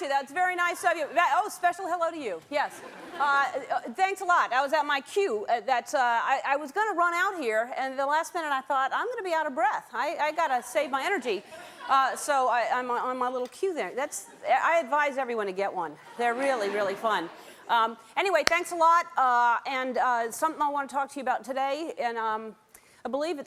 you. That's very nice of you. Special hello to you. Yes. Thanks a lot. I was at my cue. I was going to run out here, and the last minute I thought, I'm going to be out of breath. I got to save my energy. So I'm on my little cue there. I advise everyone to get one. They're really, really fun. Anyway, thanks a lot. And something I want to talk to you about today, and I believe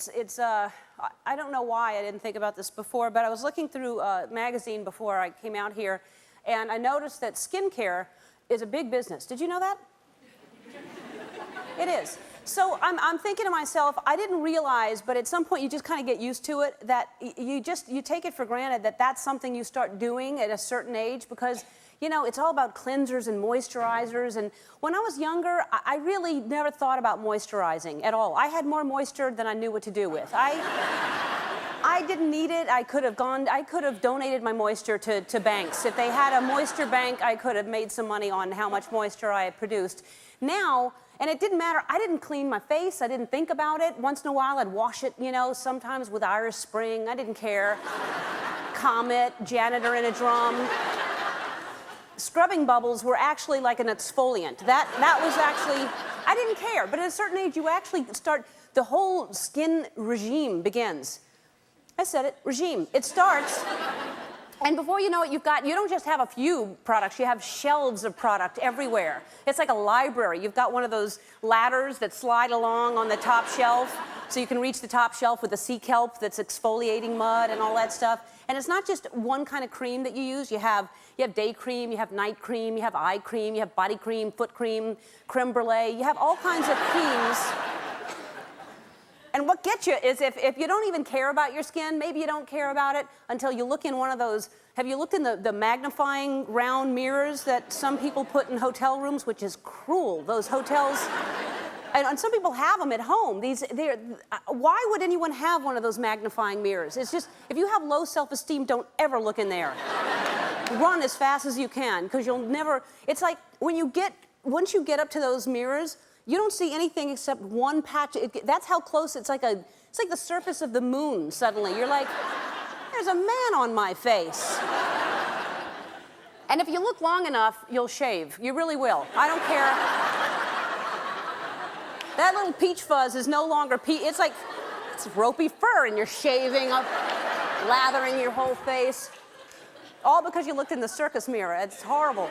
I don't know why I didn't think about this before, but I was looking through a magazine before I came out here, and I noticed that skincare is a big business. Did you know that? It is. So I'm thinking to myself, I didn't realize, but at some point you just kind of get used to it, that you take it for granted that that's something you start doing at a certain age, because you know, it's all about cleansers and moisturizers, and when I was younger, I really never thought about moisturizing at all. I had more moisture than I knew what to do with. I didn't need it. I could have donated my moisture to banks. If they had a moisture bank, I could have made some money on how much moisture I had produced. Now, and it didn't matter, I didn't clean my face, I didn't think about it. Once in a while, I'd wash it, you know, sometimes with Irish Spring, I didn't care. Comet, janitor in a drum. Scrubbing bubbles were actually like an exfoliant. That was actually, I didn't care, but at a certain age, you actually start, the whole skin regime begins. I said it, regime. It starts, and before you know it, you don't just have a few products, you have shelves of product everywhere. It's like a library. You've got one of those ladders that slide along on the top shelf, so you can reach the top shelf with the sea kelp that's exfoliating mud and all that stuff. And it's not just one kind of cream that you use. You have day cream, you have night cream, you have eye cream, you have body cream, foot cream, creme brulee. You have all kinds of creams. And what gets you is if you don't even care about your skin, maybe you don't care about it until you look in one of those. Have you looked in the magnifying round mirrors that some people put in hotel rooms, which is cruel? Those hotels, and some people have them at home. Why would anyone have one of those magnifying mirrors? It's just, if you have low self-esteem, don't ever look in there. Run as fast as you can, because you'll never, it's like once you get up to those mirrors, you don't see anything except one patch. That's how close, it's like the surface of the moon suddenly. You're like, there's a man on my face. And if you look long enough, you'll shave. You really will. I don't care. That little peach fuzz is no longer peach. It's like, it's ropey fur, and you're shaving up, lathering your whole face. All because you looked in the circus mirror. It's horrible.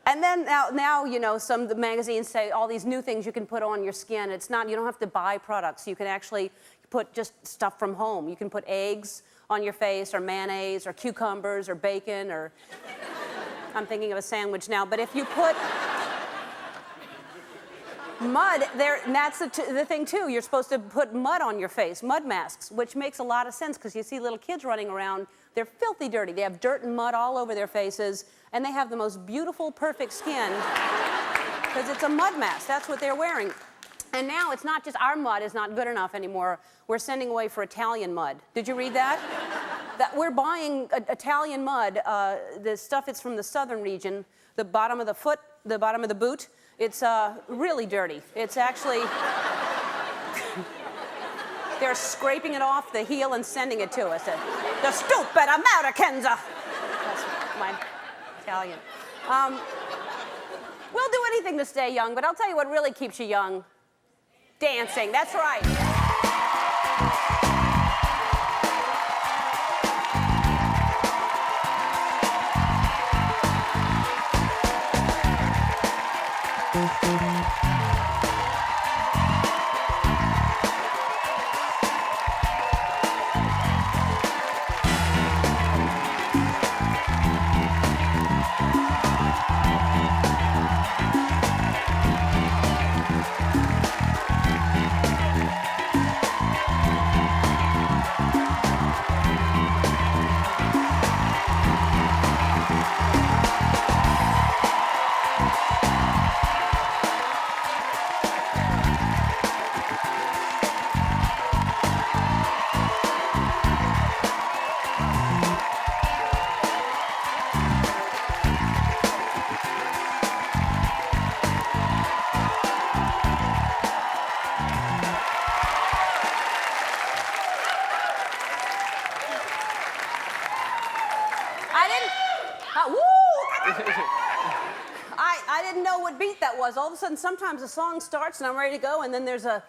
And then now you know, some of the magazines say all these new things you can put on your skin. It's not, you don't have to buy products. You can actually put just stuff from home. You can put eggs on your face, or mayonnaise, or cucumbers, or bacon, or I'm thinking of a sandwich now. But if you put mud there, and that's the thing too, you're supposed to put mud on your face, mud masks, which makes a lot of sense, because you see little kids running around, they're filthy dirty. They have dirt and mud all over their faces, and they have the most beautiful, perfect skin, because it's a mud mask. That's what they're wearing. And now it's not just our mud is not good enough anymore. We're sending away for Italian mud. Did you read that? That we're buying Italian mud. The stuff is from the southern region, the bottom of the foot, the bottom of the boot. It's really dirty. It's actually, they're scraping it off the heel and sending it to us. The stupid Americans. That's my Italian. We'll do anything to stay young, but I'll tell you what really keeps you young. Dancing, that's right. was. All of a sudden, sometimes the song starts and I'm ready to go, and then there's a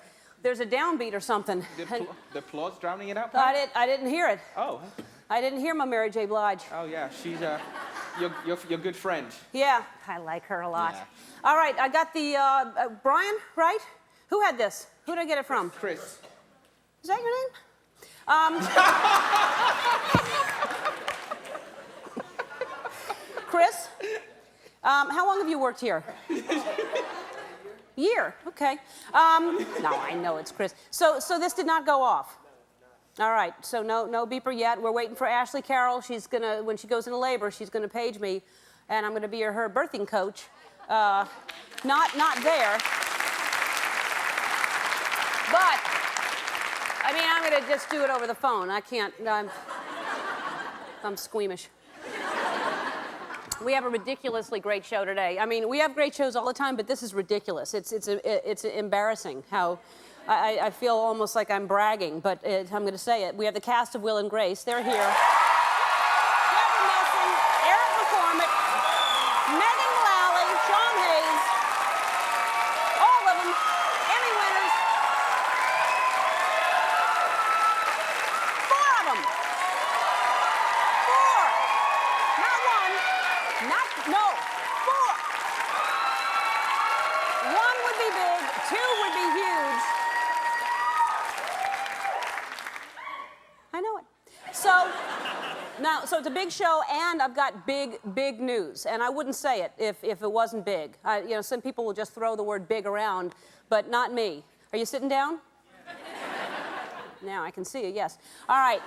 downbeat or something. The applause drowning it out? I didn't hear it. Oh. I didn't hear my Mary J. Blige. Oh, yeah. She's your good friend. Yeah, I like her a lot. Yeah. All right, I got the, Brian, right? Who had this? Who did I get it from? Chris. Is that your name? Chris, how long have you worked here? Year, okay. No, I know it's Chris. So this did not go off? All right, so no beeper yet. We're waiting for Ashley Carroll. She's gonna, when she goes into labor, she's gonna page me, and I'm gonna be her birthing coach. Not there. But, I mean, I'm gonna just do it over the phone. I can't, I'm squeamish. We have a ridiculously great show today. I mean, we have great shows all the time, but this is ridiculous. It's embarrassing how I feel almost like I'm bragging, but I'm going to say it. We have the cast of Will and Grace. They're here. Debra Nelson, Eric McCormack, Megan Mullally, Sean Hayes, all of them, Emmy winners. 4 of them. 4. Not 1. No, 4. 1 would be big, 2 would be huge. I know it. So it's a big show, and I've got big news. And I wouldn't say it if it wasn't big. You know, some people will just throw the word big around, but not me. Are you sitting down? Now I can see you, yes. All right.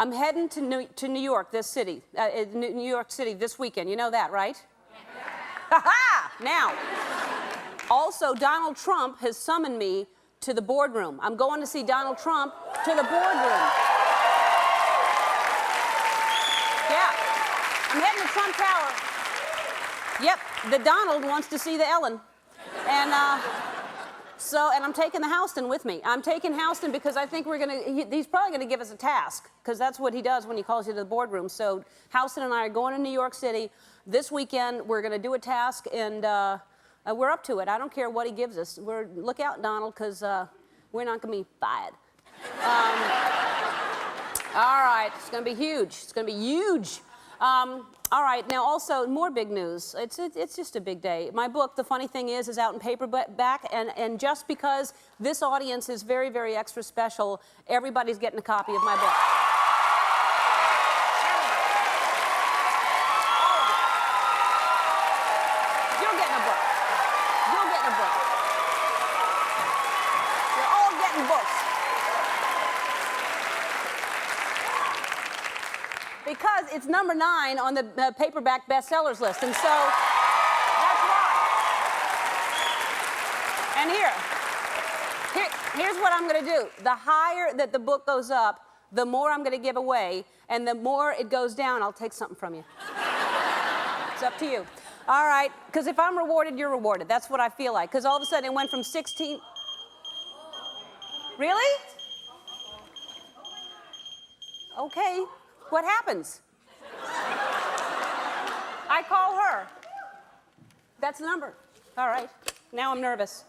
I'm heading to New York, this city, New York City this weekend. You know that, right? Ha-ha! Now, also, Donald Trump has summoned me to the boardroom. I'm going to see Donald Trump to the boardroom. Yeah. I'm heading to Trump Tower. Yep, the Donald wants to see the Ellen. And, and I'm taking the Houston with me. I'm taking Houston because I think he's probably gonna give us a task, because that's what he does when he calls you to the boardroom. So Houston and I are going to New York City this weekend. We're gonna do a task, and we're up to it. I don't care what he gives us. Look out, Donald, because we're not gonna be fired. All right, it's gonna be huge. It's gonna be huge. All right, now also more big news. It's just a big day. My book, The Funny Thing Is out in paperback, and just because this audience is very, very extra special, everybody's getting a copy of my book. You're getting a book. You're getting a book. You're all getting books. Because it's number 9 on the paperback bestsellers list, and so that's why. And here's what I'm going to do. The higher that the book goes up, the more I'm going to give away, and the more it goes down, I'll take something from you. It's up to you. All right, because if I'm rewarded, you're rewarded. That's what I feel like. Because all of a sudden it went from 16. Really? Okay. What happens? I call her. That's the number. All right. Now I'm nervous.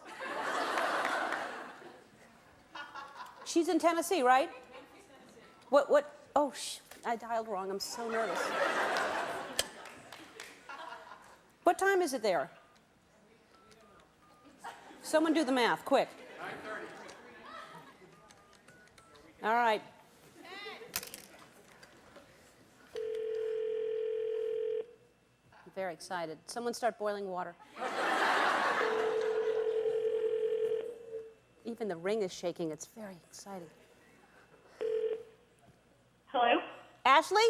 She's in Tennessee, right? What? Oh, I dialed wrong. I'm so nervous. What time is it there? Someone do the math, quick. 9:30. All right. Very excited. Someone start boiling water. Even the ring is shaking. It's very exciting. Hello? Ashley?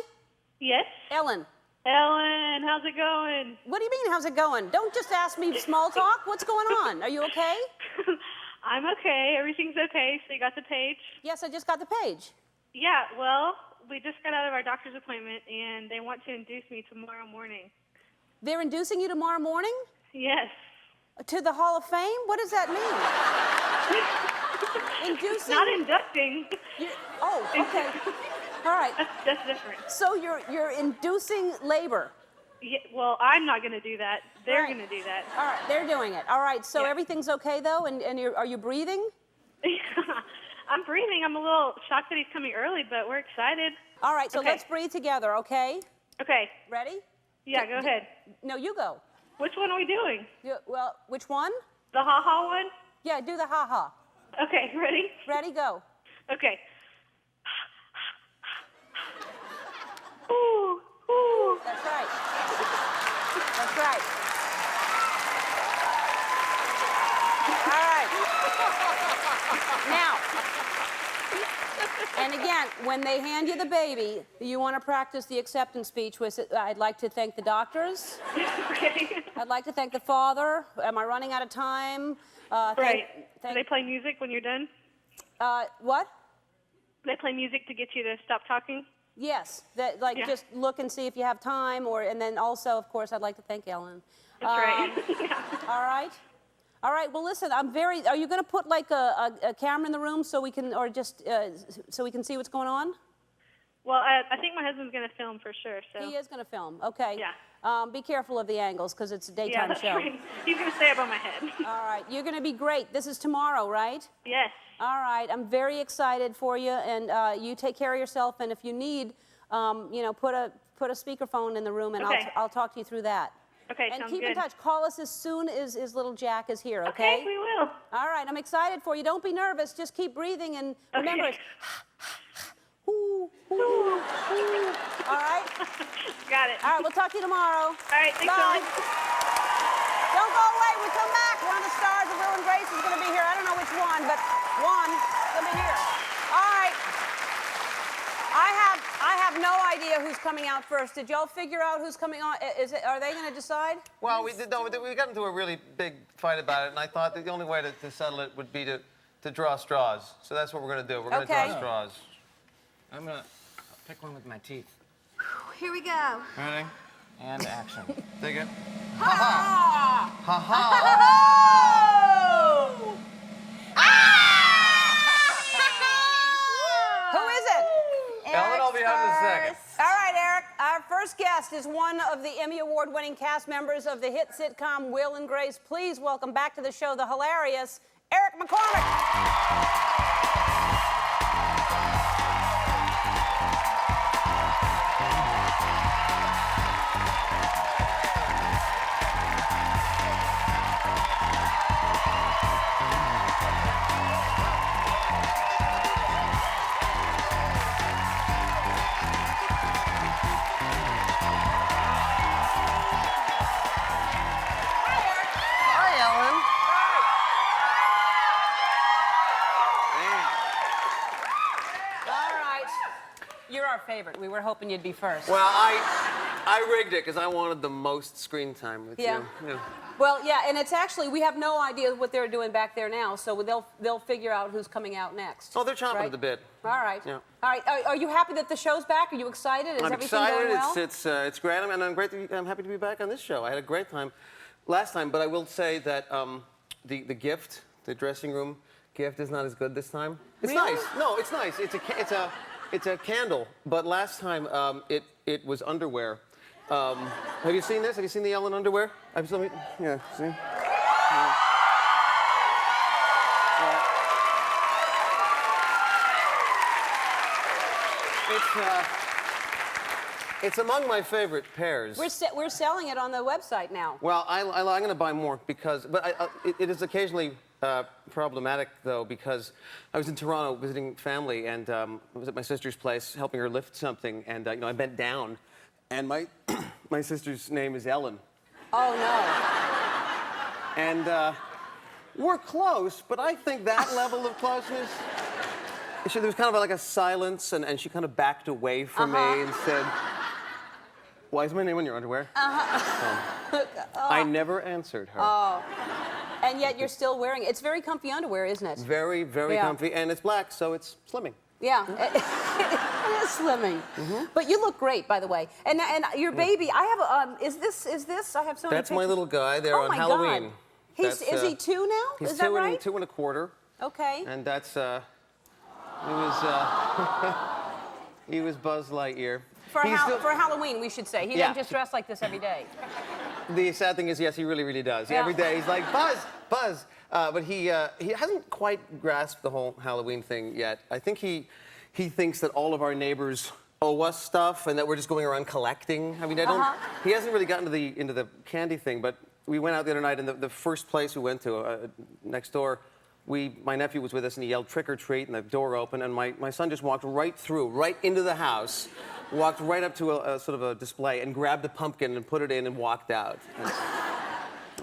Yes? Ellen. Ellen, how's it going? What do you mean, how's it going? Don't just ask me small talk. What's going on? Are you okay? I'm okay. Everything's okay. So you got the page? Yes, I just got the page. Yeah, well, we just got out of our doctor's appointment, and they want to induce me tomorrow morning. They're inducing you tomorrow morning? Yes. To the Hall of Fame? What does that mean? Inducing? Not inducting. Oh, okay. All right. That's different. So you're inducing labor? Yeah, well, I'm not going to do that. They're Right. going to do that. All right, they're doing it. All right, so Yeah. everything's okay, though? And are you breathing? I'm breathing. I'm a little shocked that he's coming early, but we're excited. All right, so Okay. let's breathe together, okay? Okay. Ready? Yeah, go ahead. No, you go. Which one are we doing? Well, which one? The ha-ha one? Yeah, do the ha-ha. Okay, ready? Ready, go. Okay. Ooh, ooh. That's right. That's right. All right. Now, and again, when they hand you the baby, you want to practice the acceptance speech, which I'd like to thank the doctors. Okay. I'd like to thank the father. Am I running out of time? Right. Do they play music when you're done? What? Do they play music to get you to stop talking? Yes. That, like, Yeah. just look and see if you have time, and then also, of course, I'd like to thank Ellen. That's right. Yeah. All right. All right. Well, listen. Are you going to put like a camera in the room so we can, or just so we can see what's going on? Well, I think my husband's going to film for sure. So. He is going to film. Okay. Yeah. Be careful of the angles because it's a Yeah, daytime that's show. right. He's going to stay above my head. All right. You're going to be great. This is tomorrow, right? Yes. All right. I'm very excited for you, and you take care of yourself. And if you need, put a speakerphone in the room, and Okay. I'll talk to you through that. Okay, And sounds keep good. in touch. Call us as soon as little Jack is here, Okay, we will. All right, I'm excited for you. Don't be nervous. Just keep breathing and remember Okay. it's ooh, ooh, ooh. All right? Got it. All right, we'll talk to you tomorrow. All right, thanks, Bye. Ellen. Don't go away. We come back. One of the stars of Will and Grace is going to be here. I don't know which one, but one is going to be here. All right. I have no idea who's coming out first. Did y'all figure out who's coming on? Are they going to decide? Well, we got into a really big fight about it, and I thought that the only way to settle it would be to draw straws. So that's what we're going to do. We're going to Okay. draw straws. I'm gonna pick one with my teeth. Here we go. Ready? And action. Take it. Ha! Ha ha! Who is it? Ellen, I'll be out in a second. All right, Eric. Our first guest is one of the Emmy Award-winning cast members of the hit sitcom Will and Grace. Please welcome back to the show the hilarious Eric McCormack. Hi, Ellen. All right. You're our favorite. We were hoping you'd be first. Well, I rigged it because I wanted the most screen time with Yeah. you. Yeah. Well, yeah, and it's actually, we have no idea what they're doing back there now, so they'll figure out who's coming out next. Oh, they're chomping right? at the bit. All right. Yeah. All right. Are you happy that the show's back? Are you excited? Is I'm everything excited. going well? It's great, and I'm happy to be back on this show. I had a great time last time, but I will say that the gift, the dressing room gift, is not as good this time. It's Really? nice. No, it's nice. It's a candle, but last time it was underwear. Have you seen this? Have you seen the Ellen underwear? Yeah. See. It's among my favorite pairs. We're selling it on the website now. Well, I'm going to buy more because, but it is occasionally problematic though because I was in Toronto visiting family and I was at my sister's place helping her lift something and I bent down, and my my sister's name is Ellen, Oh, no. and we're close, but I think that level of closeness. There was kind of like a silence, and she kind of backed away from me and said, "Why is my name on your underwear?" I never answered her. Oh. And yet you're still wearing it. It's very comfy underwear, isn't it? Very, very Yeah. comfy, and it's black, so it's slimming. Yeah. It is slimming. But you look great, by the way. And your baby, I have is this? I have so many That's my pictures. Oh little guy there on my Halloween. God. Is he 2 now? He's is that two right? and 2 1/4, Okay. and that's he was Buzz Lightyear. for Halloween, we should say. He Yeah. didn't just dress like this every day. The sad thing is, yes, he really, really does. Yeah. Every day he's like, Buzz, Buzz. But he hasn't quite grasped the whole Halloween thing yet. I think he thinks that all of our neighbors owe us stuff and that we're just going around collecting. I mean, he hasn't really gotten into the candy thing, but we went out the other night, and the first place we went to, next door, my nephew was with us, and he yelled trick or treat, and the door opened, and my son just walked right into the house, walked right up to a sort of a display, and grabbed a pumpkin and put it in and walked out.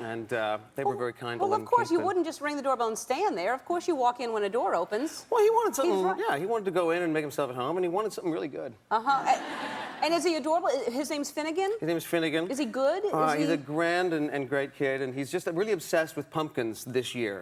And they were very kind to him. Well, of course, you wouldn't just ring the doorbell and stand there. Of course, you walk in when a door opens. Well, he wanted something, yeah, he wanted to go in and make himself at home, and he wanted something really good. And is he adorable? His name's Finnegan? His name is Finnegan. Is he good? He's a grand and great kid, and he's just really obsessed with pumpkins this year.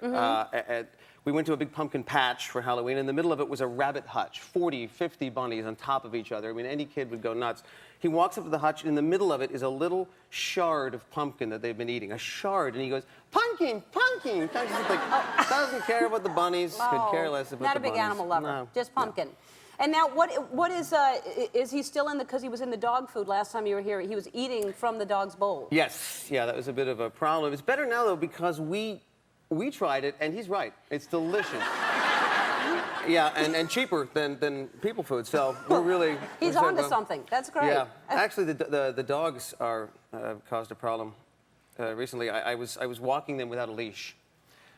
We went to a big pumpkin patch for Halloween. In the middle of it was a rabbit hutch, 40, 50 bunnies on top of each other. I mean, any kid would go nuts. He walks up to the hutch, and in the middle of it is a little shard of pumpkin that they've been eating, a shard, and he goes, pumpkin, pumpkin. Just like, doesn't care about the bunnies, could care less about the bunnies. Not a big animal lover, no, just pumpkin. No. And now, what is he still in because he was in the dog food last time you were here? He was eating from the dog's bowl. Yes, yeah, that was a bit of a problem. It's better now, though, because we tried it, and he's right. It's delicious. Yeah, and cheaper than people food, so we're really... He's onto something. That's great. Yeah, actually, the dogs are caused a problem. Recently, I was walking them without a leash,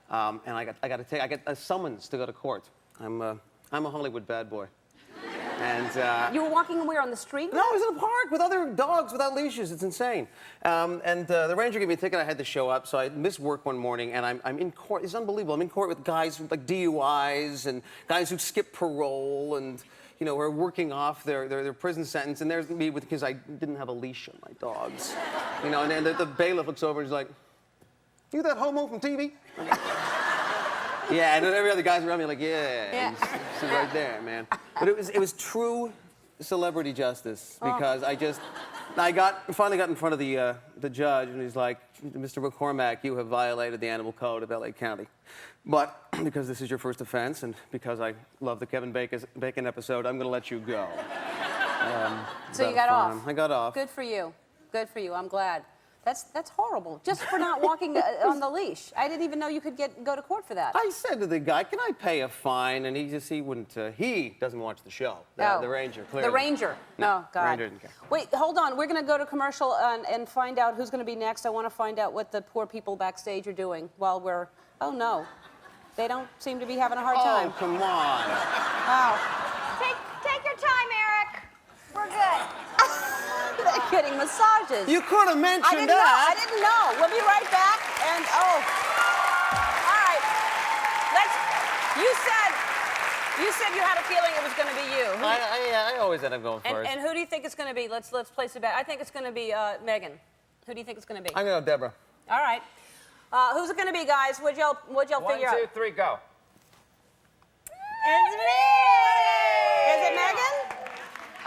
and I got a summons to go to court. I'm a Hollywood bad boy. And you were walking where, on the street? No, I was in a park with other dogs without leashes. It's insane. The ranger gave me a ticket. I had to show up, so I missed work one morning, and I'm in court. It's unbelievable. I'm in court with guys with like DUIs and guys who skip parole and, you know, are working off their prison sentence. And there's me because I didn't have a leash on my dogs. You know, and then the bailiff looks over and he's like, "You that homo from TV?" Yeah, and then every other guy's around me like, yeah. She's right there, man. But it was true celebrity justice because I finally got in front of the judge, and he's like, "Mr. McCormack, you have violated the animal code of LA County. But because this is your first offense and because I love the Kevin Bacon episode, I'm going to let you go." So you got off? I got off. Good for you. Good for you. I'm glad. That's horrible. Just for not walking on the leash. I didn't even know you could go to court for that. I said to the guy, "Can I pay a fine?" And he wouldn't. He doesn't watch the show. The ranger, clearly. The ranger. No, Oh, God. Ranger didn't care. Wait, hold on. We're going to go to commercial and find out who's going to be next. I want to find out what the poor people backstage are doing while we're... Oh, no. They don't seem to be having a hard time. Oh, come on. Wow. Take your time, Eric. We're good. They're getting massages. You could have mentioned I didn't know. We'll be right back. And, all right. You said you had a feeling it was going to be you. I always end up going first. And who do you think it's going to be? Let's place it back. I think it's going to be Megan. Who do you think it's going to be? I'm going to go Debra. All right. Who's it going to be, guys? What'd y'all figure out? 1, 2, 3, go. It's me! Is it Megan?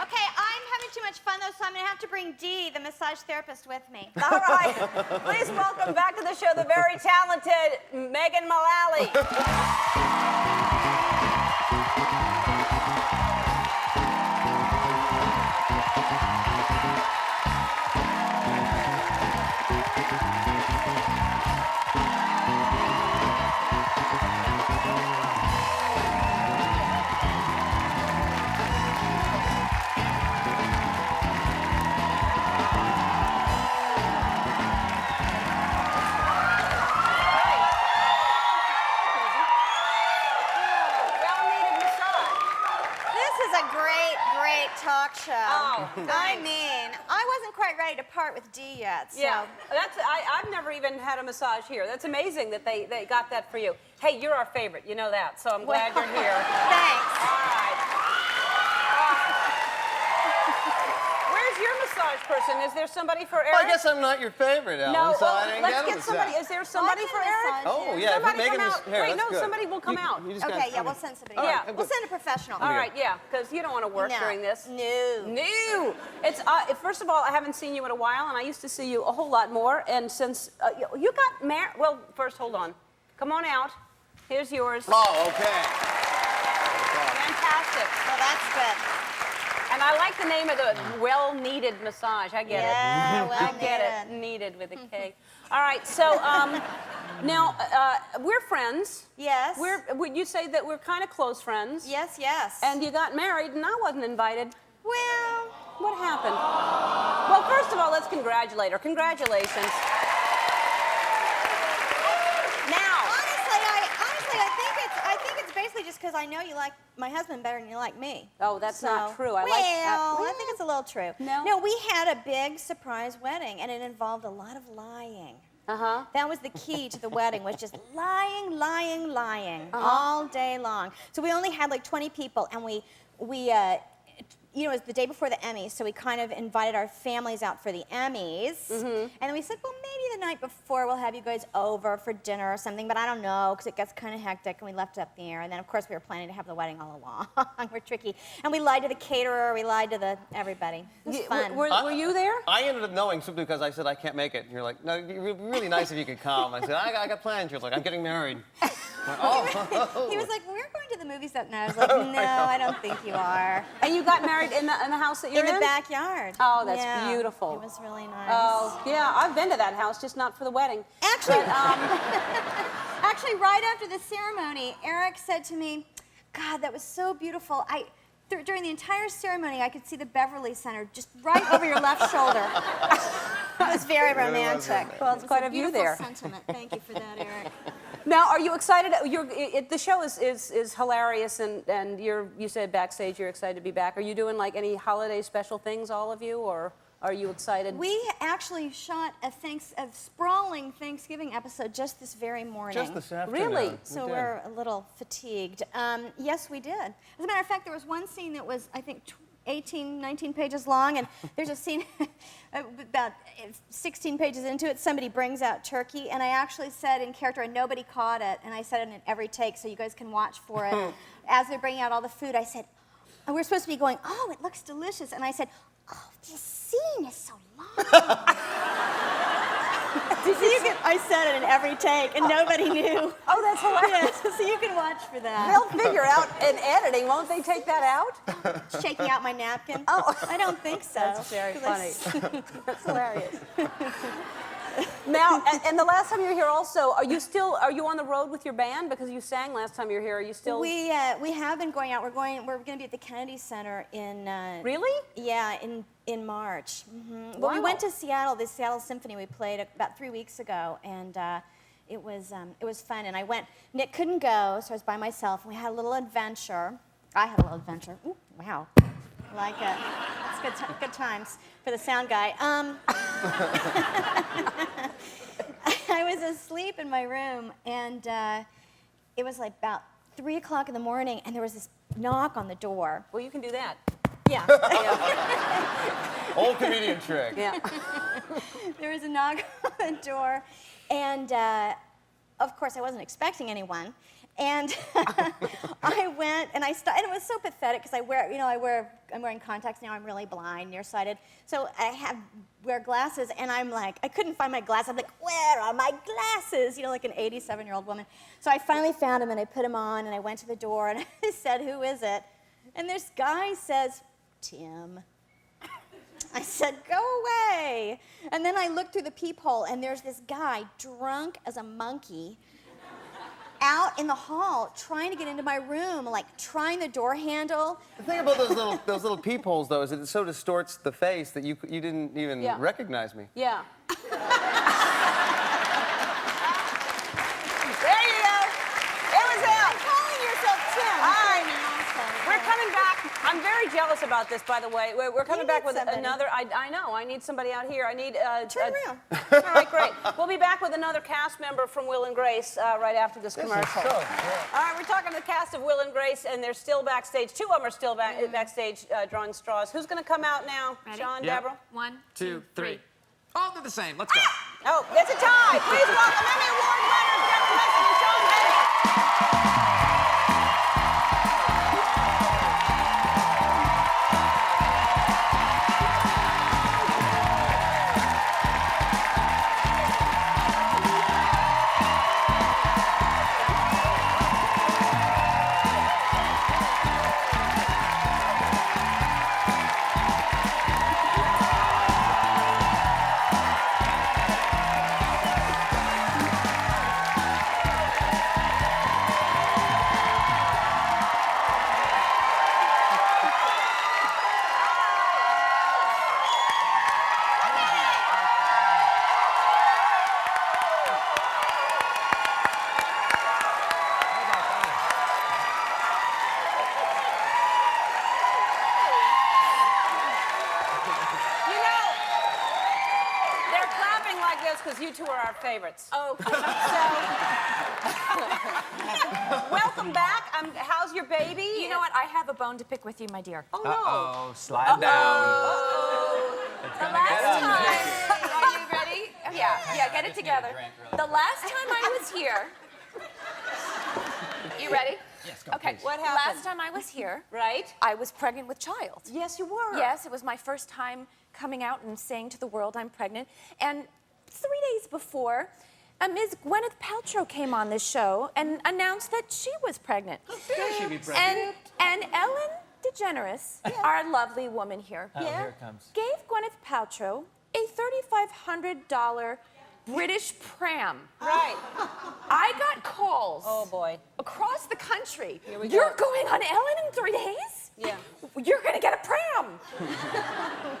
Okay, I'm having too much fun, though, so I'm going to have to bring Dee, the massage therapist, with me. All right. Please welcome back to the show the very talented Megan Mullally. Talk show. Oh, I mean, I wasn't quite ready to part with Dee yet. So. Yeah, I've never even had a massage here. That's amazing that they got that for you. Hey, you're our favorite, you know that, so I'm glad you're here. Thanks. All right. Where's your massage person? Is there somebody for Eric? Well, I guess I'm not your favorite, Ellen, No, so I didn't let's get get somebody. Is there somebody for Eric? Oh, yeah, Somebody Megan come was out. here. Wait, That's no, good. somebody will come out. You just Okay, gotta- yeah, we'll send somebody. Yeah. We'll send a professional. All right, yeah, because you don't want to work No. during this. No. No. It's first of all, I haven't seen you in a while, and I used to see you a whole lot more. And since you got married, well, first hold on, come on out. Here's yours. Oh, okay. Fantastic. Well, that's good. And I like the name of the well-needed massage. I get Yeah, it. well I get it. Needed with a K. All right, so now we're friends. Yes. Would you say that we're kind of close friends? Yes, yes. And you got married, and I wasn't invited. well, What happened? Well, first of all, let's congratulate her. Congratulations. Now, I think it's basically just because I know you like my husband better than you like me. oh, that's not true. I think it's a little true. No? No, we had a big surprise wedding, and it involved a lot of lying. Uh-huh. That was the key to the wedding, was just lying all day long. So we only had like 20 people, and we it was the day before the Emmys, so we kind of invited our families out for the Emmys. And then we said, well, maybe the night before we'll have you guys over for dinner or something, but I don't know, because it gets kind of hectic, and we left it up in the air. And then, of course, we were planning to have the wedding all along. We're tricky. And we lied to the caterer, we lied to everybody. It was fun. Were you there? I ended up knowing simply because I said I can't make it. And you're like, no, it'd be really nice if you could come. I said, I got plans. You're like, I'm getting married. I'm like, oh. He was like, we're going to the movies that night. I was like, no, I don't think you are. And you got married in the house that you're in? In the backyard. Oh, that's Yeah. beautiful. It was really nice. Oh, yeah, I've been to that house, just not for the wedding. Actually, But, actually, right after the ceremony, Eric said to me, God, that was so beautiful. During the entire ceremony, I could see the Beverly Center just right over your left shoulder. It was very romantic. Well, it's quite a view there. Sentiment. Thank you for that, Eric. Now, are you excited? The show is hilarious, and you said backstage you're excited to be back. Are you doing like any holiday special things, all of you, or are you excited? We actually shot a sprawling Thanksgiving episode just this very morning. Just this afternoon. Really? So we're a little fatigued. Yes, we did. As a matter of fact, there was one scene that was, I think, 18, 19 pages long, and there's a scene about 16 pages into it, somebody brings out turkey, and I actually said in character, and nobody caught it, and I said it in every take so you guys can watch for it. As they're bringing out all the food, I said, we're supposed to be going, oh, it looks delicious, and I said, oh, this scene is so long. I said it in every take, and nobody knew. Oh, that's hilarious. Yes, so you can watch for that. They'll figure out in editing, won't they take that out? Shaking out my napkin. Oh. I don't think so. That's very 'Cause I funny. That's hilarious. Now, and the last time you were here also, are you on the road with your band? Because you sang last time you were here. Are you still? We have been going out. We're going to be at the Kennedy Center in. Really? Yeah, in March. Well, Wow. we went to Seattle. The Seattle Symphony we played about 3 weeks ago, and it was fun. And I went. Nick couldn't go, so I was by myself. And we had a little adventure. I had a little adventure. Ooh, wow. I like it. It's good times for the sound guy. I was asleep in my room, and it was like about 3 o'clock in the morning, and there was this knock on the door. Well, you can do that. Yeah. Old comedian trick. Yeah. There was a knock on the door, and of course I wasn't expecting anyone. And I went, and and it was so pathetic because I'm wearing contacts now. I'm really blind, nearsighted. So I wear glasses, and I'm like, I couldn't find my glasses. I'm like, where are my glasses? Like an 87-year-old woman. So I finally found them, and I put them on, and I went to the door, and I said, who is it? And this guy says, Tim. I said, go away. And then I looked through the peephole, and there's this guy drunk as a monkey out in the hall trying to get into my room, like trying the door handle. The thing about those little peepholes, though, is it so distorts the face that you didn't even recognize me. Yeah. There you go. It was him. Calling yourself Tim. All right. We're coming back. I'm very jealous about this, by the way. We're coming back with somebody. another. I know. I need somebody out here. I need. Turn around. All right, great. We'll be back with another cast member from Will and Grace right after this commercial. All All right, we're talking to the cast of Will and Grace, and they're still backstage. Two of them are still backstage drawing straws. Who's going to come out now? Ready? Sean, Yeah. Deborah? 1, 2, 3. All do the same. Let's go. Oh, it's a tie. Please welcome Emmy Award winners Debra Messing and Sean Henry. You two are our favorites. Oh, Welcome back. How's your baby? you know what? I have a bone to pick with you, my dear. Oh, no. Uh-oh, slide down. It's gonna get ugly. Are you ready? Oh, yeah, get it together. The last time I was here. You ready? Yes, go, Okay. please. What happened? Last time I was here, Right? I was pregnant with child. Yes, you were. Yes, it was my first time coming out and saying to the world I'm pregnant. And 3 days before, Ms. Gwyneth Paltrow came on this show and announced that she was pregnant. She'd be pregnant. And Ellen DeGeneres, our lovely woman here, Oh, here it comes. gave Gwyneth Paltrow a $3,500 British pram. Right. I got calls Oh, boy. across the country. Here we You're go. going on Ellen in 3 days? Yeah. You're gonna get a pram.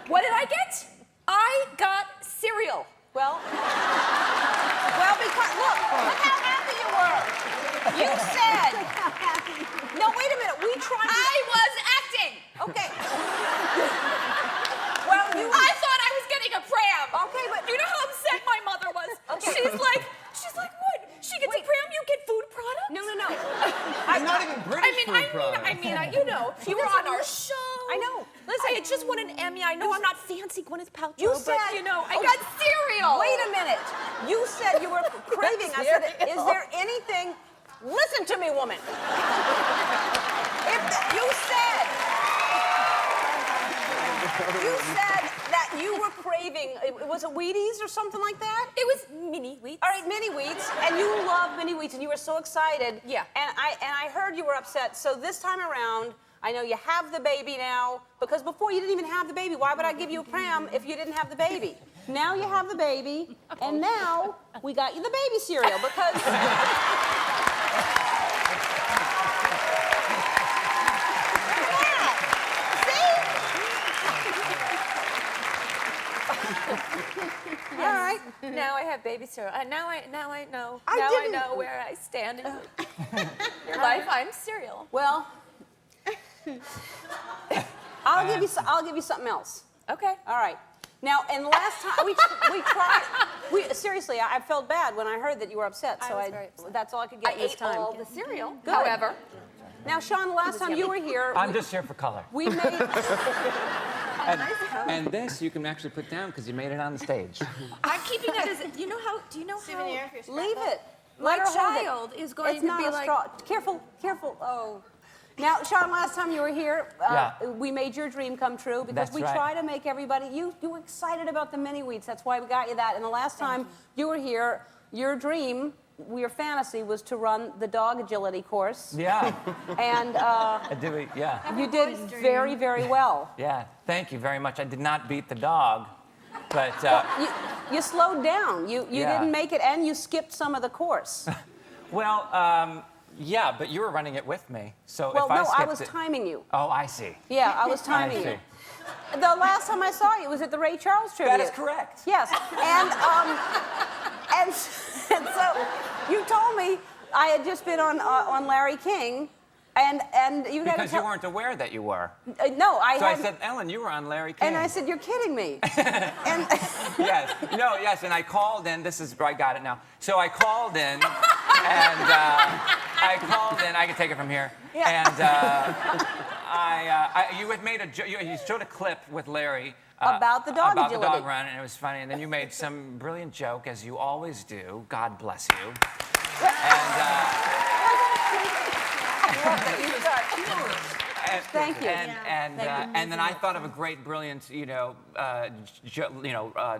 What did I get? I got cereal. Well, because look how happy you were. You said. No, wait a minute. We tried. I was acting. Okay. Well, you. I thought I was getting a pram. Okay, but You know how upset my mother was? Okay. She's like, what? She gets a pram, you get food products? No. I'm not even British food product. You know, you were on our show. I know. Listen, I had just won an Emmy. I know I'm not fancy Gwyneth Paltrow, You but said- you know, I Oh, got cereal. Wait a minute. You said you were craving. I said, is there anything? Listen to me, woman. You said that you were craving. Was it Wheaties or something like that? It was mini wheats. All right, mini wheats, and you love mini wheats, and you were so excited. Yeah. And I heard you were upset. So this time around, I know you have the baby now, because before you didn't even have the baby. Why would I give you a pram if you didn't have the baby? Now you have the baby, and now we got you the baby cereal because. All right. Now I have baby cereal. Now I know. I now I didn't- know where I stand in your life. I'm cereal. Well, I'll give you something else. Okay. All right. Now, and last time we tried. Seriously, I felt bad when I heard that you were upset. So I was very upset. that's all I could I get this ate time. all the cereal. Good. However, Now, Sean, the last time you were here, I'm just here for color. we made. And this you can actually put down because you made it on the stage. I'm keeping that as. Do you know how? Leave it. My Let her hold it. child is going It's to not be a like. straw. Careful. Oh. Now, Sean, last time you were here, we made your dream come true because That's we right. try to make everybody. You were excited about the mini wheats. That's why we got you that. And the last time you were here, your dream, your fantasy, was to run the dog agility course. Yeah. And Yeah. you did very, very well. Yeah. Thank you very much. I did not beat the dog, but You slowed down. You Yeah. didn't make it, and you skipped some of the course. well, yeah. But you were running it with me, so Well, if I no, skipped I was it, timing you. Oh, I see. Yeah, I was I timing see. you. The last time I saw you was at the Ray Charles tribute. That is correct. Yes, and so you told me I had just been on Larry King, and you had Because you weren't aware that you were. no, I So I hadn't. said, Ellen, you were on Larry King. And I said, you're kidding me. And Yes. No, yes, and I called in. This is, I got it now. So I called in, and I can take it from here. Yeah. And you had made you showed a clip with Larry. About the dog About the agility. dog run, and it was funny. And then you made some brilliant joke, as you always do. God bless you. Thank you. And then I thought of a great, brilliant,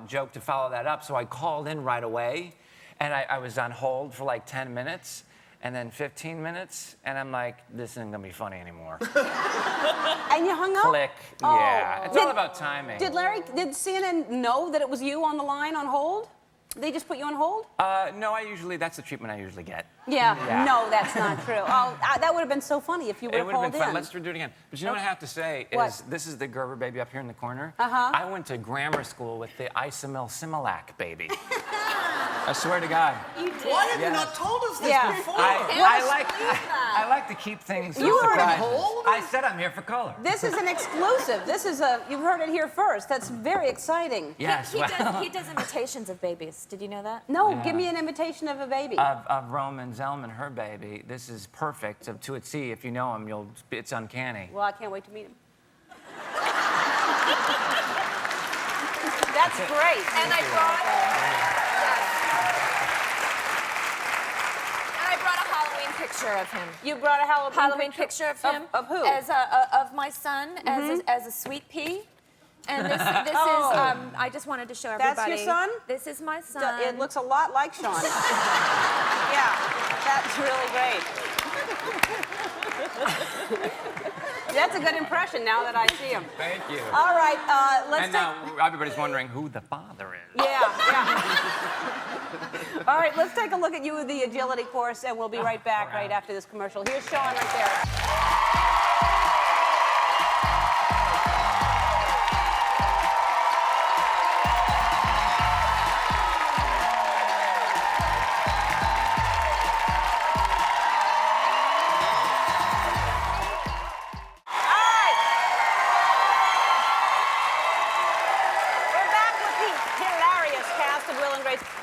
joke to follow that up. So I called in right away, and I was on hold for like 10 minutes, and then 15 minutes, and I'm like, this isn't gonna be funny anymore. And you hung up? Click. Oh. Yeah. It's all about timing. Did CNN know that it was you on the line on hold? They just put you on hold? No, that's the treatment I usually get. Yeah. Yeah. No, that's not true. Oh, that would have been so funny if you would It have would have called been fun. in. Let's do it again. But you know what I have to say is, What? this is the Gerber baby up here in the corner. Uh-huh. I went to grammar school with the Isomil Similac baby. I swear to God. Why have you not told us this Yeah. before? I I like to keep things You heard it. surprises. I said I'm here for color. This is an exclusive. You've heard it here first. That's very exciting. Yes, He does imitations of babies. Did you know that? No, Yeah. give me an imitation of a baby. of Roman Zellman, her baby. This is perfect. To a T. If you know him, it's uncanny. Well, I can't wait to meet him. That's great. And I brought a Halloween picture of him. You brought a Halloween picture of him. Of who? Of my son as a sweet pea. And this is, I just wanted to show everybody. That's your son? This is my son. It looks a lot like Sean. Yeah, that's really great. That's a good impression now that I see him. Thank you. All right, let's And take... now everybody's wondering who the father is. Yeah. All right, let's take a look at you with the agility course, and we'll be right back right after this commercial. Here's Sean right there.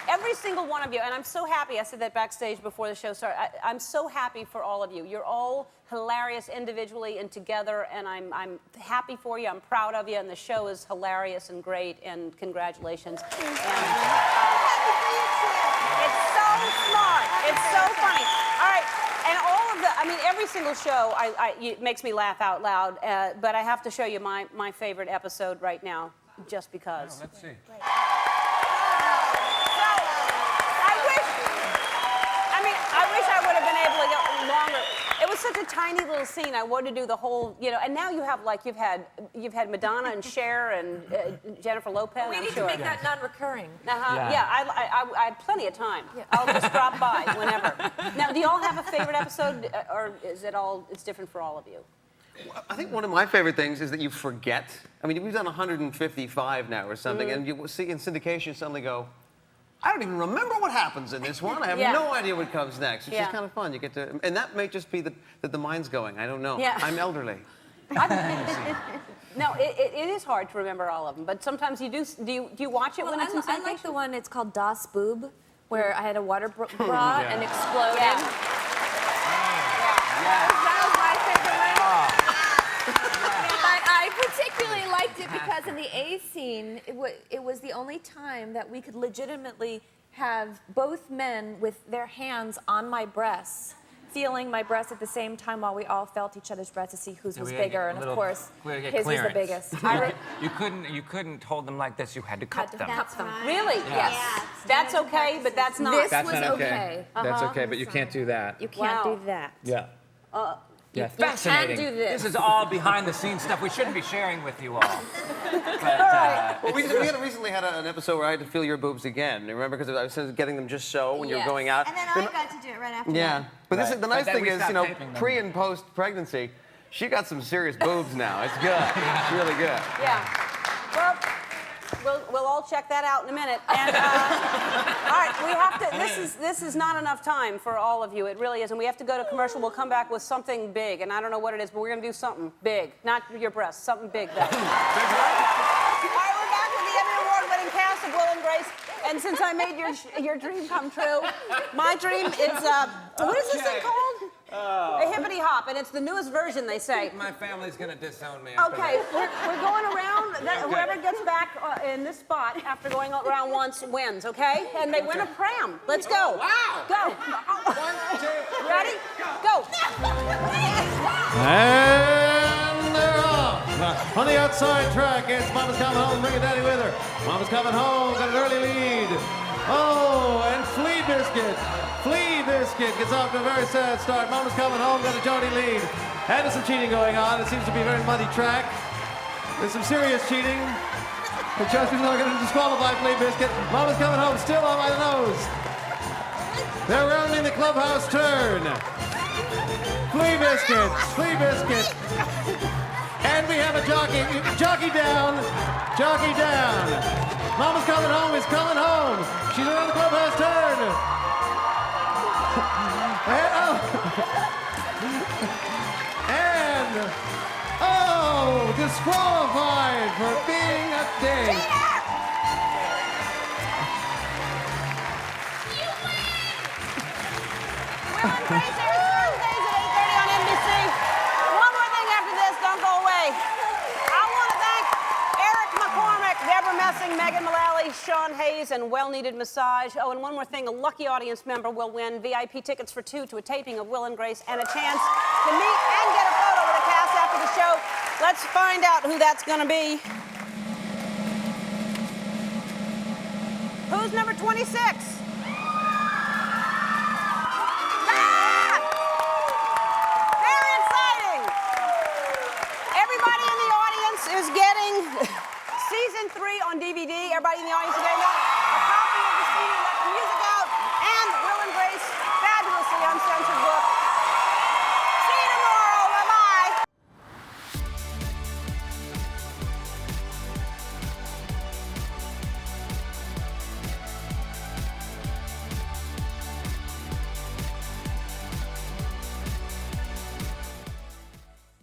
Every single one of you, and I'm so happy, I said that backstage before the show started, I'm so happy for all of you. You're all hilarious individually and together, and I'm happy for you, I'm proud of you, and the show is hilarious and great, and congratulations. And, it's so smart, it's so funny. All right, and all of every single show it makes me laugh out loud, but I have to show you my favorite episode right now, just because. Let's see. I wish I would have been able to go longer. It was such a tiny little scene. I wanted to do the whole, and now you've had Madonna and Cher and Jennifer Lopez. We I'm need sure. to make that non-recurring. Yeah, I had plenty of time. Yeah. I'll just drop by whenever. Now, do you all have a favorite episode, or is it's different for all of you? I think one of my favorite things is that you forget. I mean, we've done 155 now or something, and you see in syndication you suddenly go, I don't even remember what happens in this one. I have no idea what comes next. It's just kind of fun. You get to, and that may just be that the mind's going. I don't know. Yeah. I'm elderly. No, it is hard to remember all of them, but sometimes you do. Do you watch it when it's in syndication? I like the one. It's called Das Boob, where I had a water bra and exploded. Yeah. That was my favorite one. But I particularly liked it because in the A scene, it was the only time that we could legitimately have both men with their hands on my breasts, feeling my breasts at the same time while we all felt each other's breasts to see whose was bigger, and of course, his was the biggest. You couldn't hold them like this. You had to cup them. Cup them. Really? Yes. That's okay, but that's not. This That's was not okay. That's okay, but you can't do that. You can't do that. Yeah. Yeah, You fascinating. can do this. This is all behind-the-scenes stuff we shouldn't be sharing with you all. But, Well, we recently had an episode where I had to feel your boobs again. You remember? Because I was getting them just so when you were going out. And then I got to do it right after that. Yeah. But this is, the nice then thing we is, stopped taping them. pre and post pregnancy, she got some serious boobs now. It's good. It's really good. Yeah. Well, we'll all check that out in a minute. And all right, we have to. This is not enough time for all of you. It really isn't. We have to go to commercial. We'll come back with something big, and I don't know what it is, but we're gonna do something big. Not your breasts. Something big, though. All right, we're back with the Emmy Award-winning cast of Will and Grace. And since I made your dream come true, my dream is what is this thing called? A hippity hop, and it's the newest version, they say. My family's gonna disown me. Okay, we're going around. Whoever gets back in this spot after going around once wins, okay? And they win a pram. Let's go. Wow. Go. 1, 2, Ready? Go. And they're off. On the outside track, it's Mama's coming home, bringing Daddy with her. Mama's coming home, got an early lead. Oh, and Flea Biscuit gets off to a very sad start. Mama's coming home, got a jaunty lead. And there's some cheating going on. It seems to be a very muddy track. There's some serious cheating. The judges are going to disqualify Flea Biscuit. Mama's coming home, still on by the nose. They're rounding the clubhouse turn. Flea Biscuit. And we have a jockey down. Mama's coming home, is coming home. She's around the clubhouse turn. disqualified for being a date. Will and Grace airs Thursdays at 8:30 on NBC. One more thing after this, don't go away. I want to thank Eric McCormack, Debra Messing, Megan Mullally, Sean Hayes, and well-needed massage. Oh, and one more thing, a lucky audience member will win VIP tickets for 2 to a taping of Will and Grace and a chance to meet and get a photo with the cast after the show. Let's find out who that's going to be. Who's number 26? Very exciting. Everybody in the audience is getting season 3 on DVD. Everybody in the audience today, a copy of the CD, Let the Music Out, and Will and Grace, fabulously uncensored